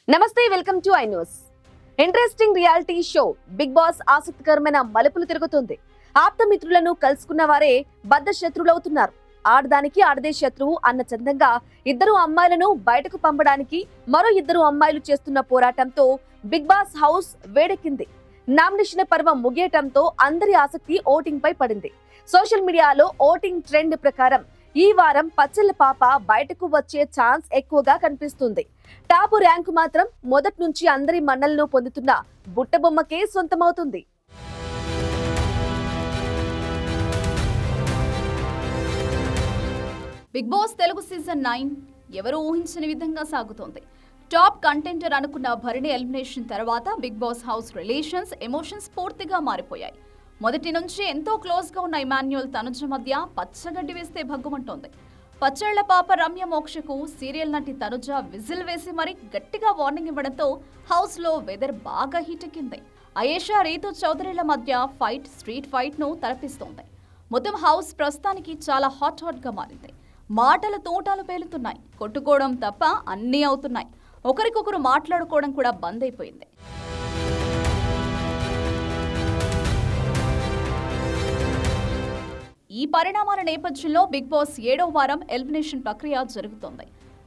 నమస్తే, welcome to I news. Interesting reality show Bigg Boss ఆసక్తికరమైన మలుపులు తిరుగుతుంది. ఆప్త మిత్రులను కలుసుకున్న వారే బద్ద శత్రువులవుతున్నారు. ఆడదానికి ఆడదే శత్రువు అన్న చందంగా ఇద్దరు అమ్మాయిలను బయటకు పంపడానికి మరో ఇద్దరు అమ్మాయిలు చేస్తున్న పోరాటంతో బిగ్ బాస్ హౌస్ వేడెక్కింది. నామినేషన్ పర్వం ముగియటంతో అందరి ఆసక్తి ఓటింగ్ పై పడింది. సోషల్ మీడియాలో ఓటింగ్ ట్రెండ్ ప్రకారం ఈ వారం పచ్చళ్ళ పాప బయటకు వచ్చే ఛాన్స్ ఎక్కువగా కనిపిస్తుంది. టాప్ ర్యాంకు మాత్రం మొదటి నుంచి అందరి మన్నలను పొందుతున్న బుట్టబొమ్మకే సొంతమవుతుంది. బిగ్ బాస్ తెలుగు సీజన్ 9 ఎవరు ఊహించని విధంగా సాగుతోంది. టాప్ కంటెంటర్ అనుకున్న భరణి ఎలిమినేషన్ తర్వాత Bigg Boss house relations, emotions పూర్తిగా మారిపోయాయి. మొదటి నుంచి ఎంతో క్లోజ్ గా ఉన్న ఇమాన్యుయల్, తనుజ మధ్య పచ్చగడ్డి వేస్తే భగ్గుమంటోంది. పచ్చళ్ల పాప రమ్య మోక్షకు సీరియల్ నటి తనుజ విజిల్ వేసి మరీ గట్టిగా వార్నింగ్ ఇవ్వడంతో హౌస్ లో వెదర్ బాగా హీట్ ఎక్కింది. అయేషా, రీతు చౌదరిల మధ్య ఫైట్ స్ట్రీట్ ఫైట్ ను తలపిస్తోంది. మొత్తం హౌస్ ప్రస్తుతానికి చాలా హాట్ గా మారింది. మాటల తోటాలు పేలుతున్నాయి. కొట్టుకోవడం తప్ప అన్నీ అవుతున్నాయి. ఒకరికొకరు మాట్లాడుకోవడం కూడా బంద్ అయిపోయింది. ఈ పరిణామాల నేపథ్యంలో బిగ్ బాస్ 7వ వారం ఎలిమినేషన్ ప్రక్రియ జరుగుతోంది.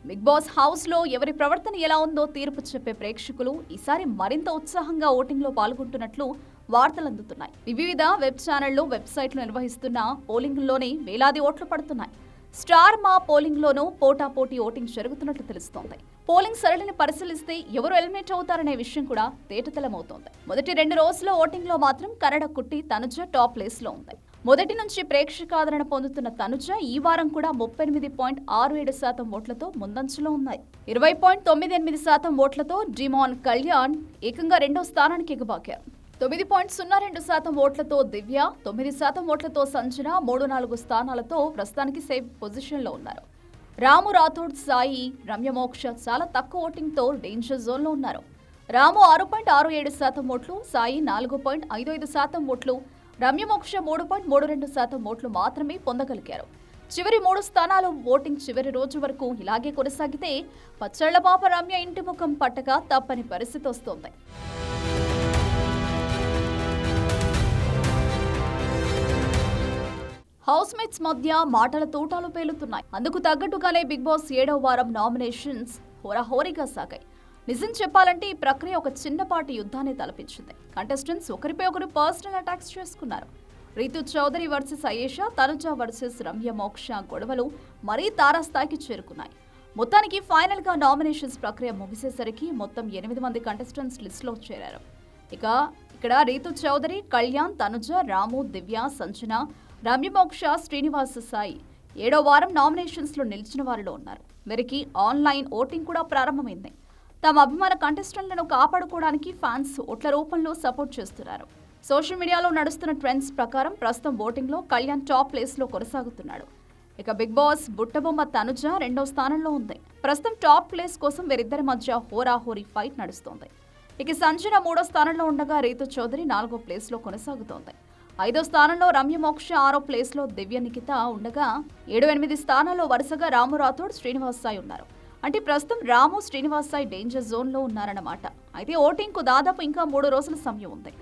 బిగ్ బాస్ హౌస్ లో ఎవరి ప్రవర్తన ఎలా ఉందో తీర్పు చెప్పే ప్రేక్షకులు ఈసారి మరింత ఉత్సాహంగా ఓటింగ్ లో పాల్గొంటున్నట్లు వార్తలు అందుతున్నాయి. వివిధ వెబ్ ఛానళ్లు, వెబ్సైట్లు నిర్వహిస్తున్న పోలింగ్ లోనే వేలాది ఓట్లు పడుతున్నాయి. స్టార్ మా పోలింగ్ లోనూ పోటాపోటీ ఓటింగ్ జరుగుతున్నట్లు తెలుస్తోంది. పోలింగ్ సరళిని పరిశీలిస్తే ఎవరు ఎలిమినేట్ అవుతారనే విషయం కూడా తేటతెల్లమవుతోంది. మొదటి 2 రోజుల ఓటింగ్ లో మాత్రం కన్నడ కుట్టి తనుజ టాప్ ప్లేస్ లో ఉంది. మొదటి నుంచి ప్రేక్షకాదరణ పొందుతున్న తనుజ ఈ వారం కూడా 38.67% ఓట్లతో ముందంజలో ఉన్నాయి. 20.98% ఓట్లతో డిమాన్ కళ్యాణ్ ఏకంగా 2వ స్థానానికి ఎగబాకారు. 9.02% ఓట్లతో దివ్య, 9% ఓట్లతో సంజన 3-4 స్థానాలతో ప్రస్తుతానికి సేఫ్ పొజిషన్ లో ఉన్నారు. రాము, రాథోడ్, సాయి, రమ్య మోక్ష చాలా తక్కువ ఓటింగ్ తో డేంజర్ జోన్ లో ఉన్నారు. రాము 6.67% ఓట్లు, సాయి 4.55% ఓట్లు, రమ్య మోక్ష 3.32% ఓట్లు మాత్రమే పొందగలిగారు. చివరి 3 స్థానాలు ఓటింగ్ చివరి రోజు వరకు ఇలాగే కొనసాగితే పచ్చళ్ల పాప రమ్య ఇంటి ముఖం పట్టక తప్పని పరిస్థితి వస్తోంది. హౌస్ మేట్స్ మధ్య మాటల తోటాలు పేలుతున్నాయి. అందుకు తగ్గట్టుగానే బిగ్ బాస్ 7వ వారం నామినేషన్స్ హోరాహోరీగా సాగాయి. నిజం చెప్పాలంటే ఈ ప్రక్రియ ఒక చిన్నపాటి యుద్ధాన్ని తలపించింది. కంటెస్టెంట్స్ ఒకరిపై ఒకరు పర్సనల్ అటాక్స్ చేసుకున్నారు. రీతు చౌదరి వర్సెస్ అయేషా, తనుజ వర్సెస్ రమ్య మోక్ష గొడవలు మరీ తారాస్థాయికి చేరుకున్నాయి. మొత్తానికి ఫైనల్ గా నామినేషన్స్ ప్రక్రియ ముగిసేసరికి మొత్తం 8 మంది కంటెస్టెంట్స్ లిస్ట్ లో చేరారు. ఇక్కడ రీతు చౌదరి, కళ్యాణ్, తనుజ, రాము, దివ్య, సంజన, రమ్య మోక్ష, శ్రీనివాస్, సాయి 7వ వారం నామినేషన్స్ లో నిలిచిన వారిలో ఉన్నారు. వీరికి ఆన్లైన్ ఓటింగ్ కూడా ప్రారంభమైంది. తమ అభిమాన కంటెస్టెంట్లను కాపాడుకోవడానికి ఫ్యాన్స్ ఓట్ల రూపంలో సపోర్ట్ చేస్తున్నారు. సోషల్ మీడియాలో నడుస్తున్న ట్రెండ్స్ ప్రకారం ప్రస్తుతం ఓటింగ్ లో కళ్యాణ్ టాప్ ప్లేస్ లో కొనసాగుతున్నాడు. ఇక బిగ్ బాస్ బుట్టబొమ్మ తనుజ 2వ స్థానంలో ఉంది. ప్రస్తుతం టాప్ ప్లేస్ కోసం వీరిద్దరి మధ్య హోరాహోరీ ఫైట్ నడుస్తోంది. ఇక సంజన 3వ స్థానంలో ఉండగా రీతు చౌదరి 4వ ప్లేస్ లో కొనసాగుతోంది. 5వ స్థానంలో రమ్య మోక్ష, 6వ ప్లేస్ లో దివ్య నిఖిత ఉండగా 7-8 స్థానాల్లో వరుసగా రాము, రాథోడ్, శ్రీనివాస్ సాయి ఉన్నారు. అంటే ప్రస్తుతం రాము, శ్రీనివాస్ సాయి డేంజర్ జోన్ లో ఉన్నారన్నమాట. అయితే ఓటింగ్ కు దాదాపు ఇంకా 3 రోజుల సమయం ఉంది.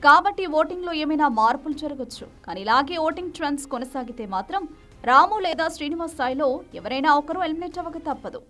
కాబట్టి ఓటింగ్ లో ఏమైనా మార్పులు జరగచ్చు. కానీ ఇలాగే ఓటింగ్ ట్రెండ్స్ కొనసాగితే మాత్రం రాము లేదా శ్రీనివాస్ సాయిలో ఎవరైనా ఒకరు ఎలిమినేట్ అవ్వక తప్పదు.